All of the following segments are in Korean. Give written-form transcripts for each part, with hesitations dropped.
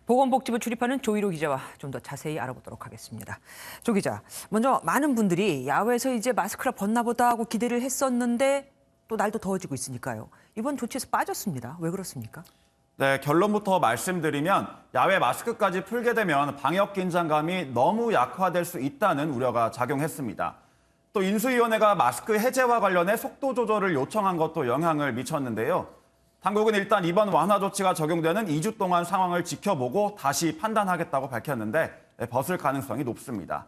보건복지부 출입하는 조희로 기자와 좀 더 자세히 알아보도록 하겠습니다. 조 기자, 먼저 많은 분들이 야외에서 이제 마스크를 벗나 보다 하고 기대를 했었는데 또 날도 더워지고 있으니까요. 이번 조치에서 빠졌습니다. 왜 그렇습니까? 네, 결론부터 말씀드리면 야외 마스크까지 풀게 되면 방역 긴장감이 너무 약화될 수 있다는 우려가 작용했습니다. 또 인수위원회가 마스크 해제와 관련해 속도 조절을 요청한 것도 영향을 미쳤는데요. 당국은 일단 이번 완화 조치가 적용되는 2주 동안 상황을 지켜보고 다시 판단하겠다고 밝혔는데 벗을 가능성이 높습니다.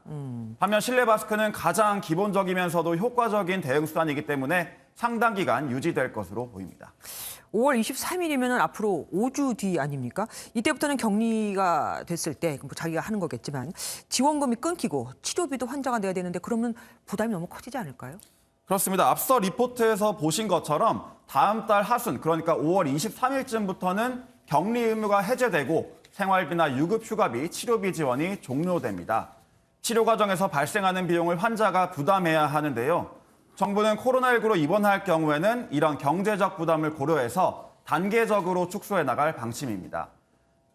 반면 실내 마스크는 가장 기본적이면서도 효과적인 대응 수단이기 때문에 상당 기간 유지될 것으로 보입니다. 5월 23일이면 앞으로 5주 뒤 아닙니까? 이때부터는 격리가 됐을 때 뭐 자기가 하는 거겠지만 지원금이 끊기고 치료비도 환자가 내야 되는데 그러면 부담이 너무 커지지 않을까요? 그렇습니다. 앞서 리포트에서 보신 것처럼 다음 달 하순, 그러니까 5월 23일쯤부터는 격리 의무가 해제되고 생활비나 유급휴가비, 치료비 지원이 종료됩니다. 치료 과정에서 발생하는 비용을 환자가 부담해야 하는데요. 정부는 코로나19로 입원할 경우에는 이런 경제적 부담을 고려해서 단계적으로 축소해 나갈 방침입니다.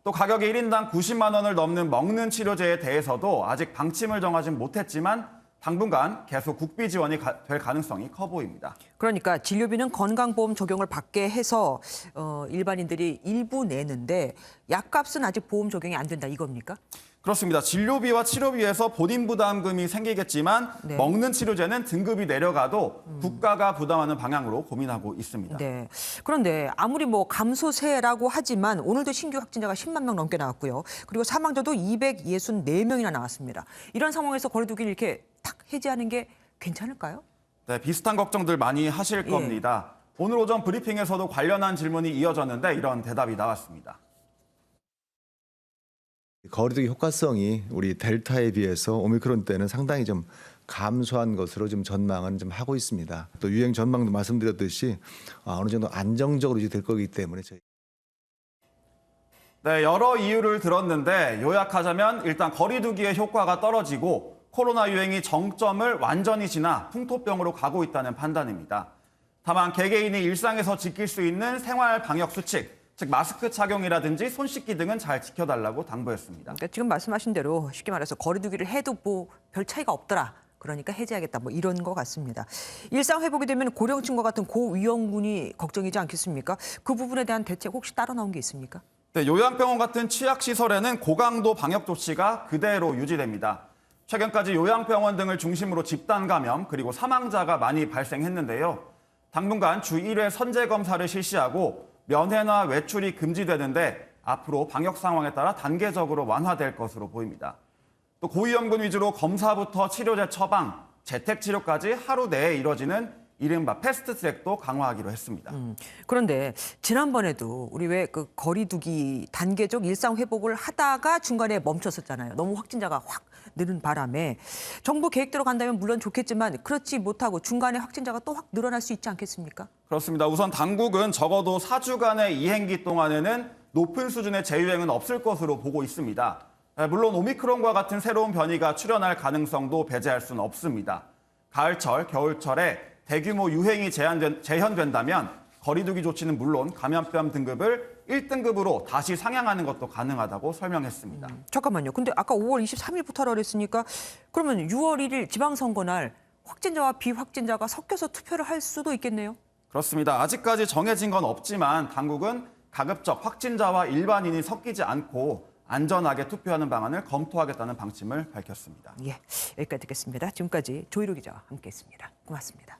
또 가격이 1인당 90만 원을 넘는 먹는 치료제에 대해서도 아직 방침을 정하진 못했지만 당분간 계속 국비 지원이 될 가능성이 커 보입니다. 그러니까 진료비는 건강보험 적용을 받게 해서 일반인들이 일부 내는데 약값은 아직 보험 적용이 안 된다 이겁니까? 그렇습니다. 진료비와 치료비에서 본인 부담금이 생기겠지만 네. 먹는 치료제는 등급이 내려가도 국가가 부담하는 방향으로 고민하고 있습니다. 네. 그런데 아무리 뭐 감소세라고 하지만 오늘도 신규 확진자가 10만 명 넘게 나왔고요. 그리고 사망자도 264명이나 나왔습니다. 이런 상황에서 거리두기를 이렇게 탁 해제하는 게 괜찮을까요? 네, 비슷한 걱정들 많이 하실 겁니다. 오늘 오전 브리핑에서도 관련한 질문이 이어졌는데 이런 대답이 나왔습니다. 거리두기 효과성이 우리 델타에 비해서 오미크론 때는 상당히 좀 감소한 것으로 좀 전망은 좀 하고 있습니다. 또 유행 전망도 말씀드렸듯이 어느 정도 안정적으로 유지될 거기 때문에 저희. 네, 여러 이유를 들었는데 요약하자면 일단 거리두기의 효과가 떨어지고 코로나 유행이 정점을 완전히 지나 풍토병으로 가고 있다는 판단입니다. 다만 개개인이 일상에서 지킬 수 있는 생활 방역 수칙, 즉 마스크 착용이라든지 손 씻기 등은 잘 지켜달라고 당부했습니다. 그러니까 지금 말씀하신 대로 쉽게 말해서 거리두기를 해도 뭐 별 차이가 없더라. 그러니까 해제하겠다 뭐 이런 것 같습니다. 일상 회복이 되면 고령층과 같은 고위험군이 걱정이지 않겠습니까? 그 부분에 대한 대책 혹시 따로 나온 게 있습니까? 네, 요양병원 같은 취약시설에는 고강도 방역 조치가 그대로 유지됩니다. 최근까지 요양병원 등을 중심으로 집단 감염 그리고 사망자가 많이 발생했는데요. 당분간 주 1회 선제 검사를 실시하고 면회나 외출이 금지되는데 앞으로 방역 상황에 따라 단계적으로 완화될 것으로 보입니다. 또 고위험군 위주로 검사부터 치료제 처방, 재택치료까지 하루 내에 이뤄지는 이른바 패스트트랙도 강화하기로 했습니다. 그런데 지난번에도 우리 왜 그 거리두기 단계적 일상 회복을 하다가 중간에 멈췄었잖아요. 너무 확진자가 확 느는 바람에 정부 계획대로 간다면 물론 좋겠지만 그렇지 못하고 중간에 확진자가 또 확 늘어날 수 있지 않겠습니까? 그렇습니다. 우선 당국은 적어도 4주간의 이행기 동안에는 높은 수준의 재유행은 없을 것으로 보고 있습니다. 물론 오미크론과 같은 새로운 변이가 출현할 가능성도 배제할 수는 없습니다. 가을철, 겨울철에 대규모 유행이 재현된다면 거리두기 조치는 물론 감염병 등급을 1등급으로 다시 상향하는 것도 가능하다고 설명했습니다. 잠깐만요. 근데 아까 5월 23일부터라 그랬으니까 그러면 6월 1일 지방선거 날 확진자와 비확진자가 섞여서 투표를 할 수도 있겠네요. 그렇습니다. 아직까지 정해진 건 없지만 당국은 가급적 확진자와 일반인이 섞이지 않고 안전하게 투표하는 방안을 검토하겠다는 방침을 밝혔습니다. 예, 여기까지 듣겠습니다. 지금까지 조희로 기자와 함께했습니다. 고맙습니다.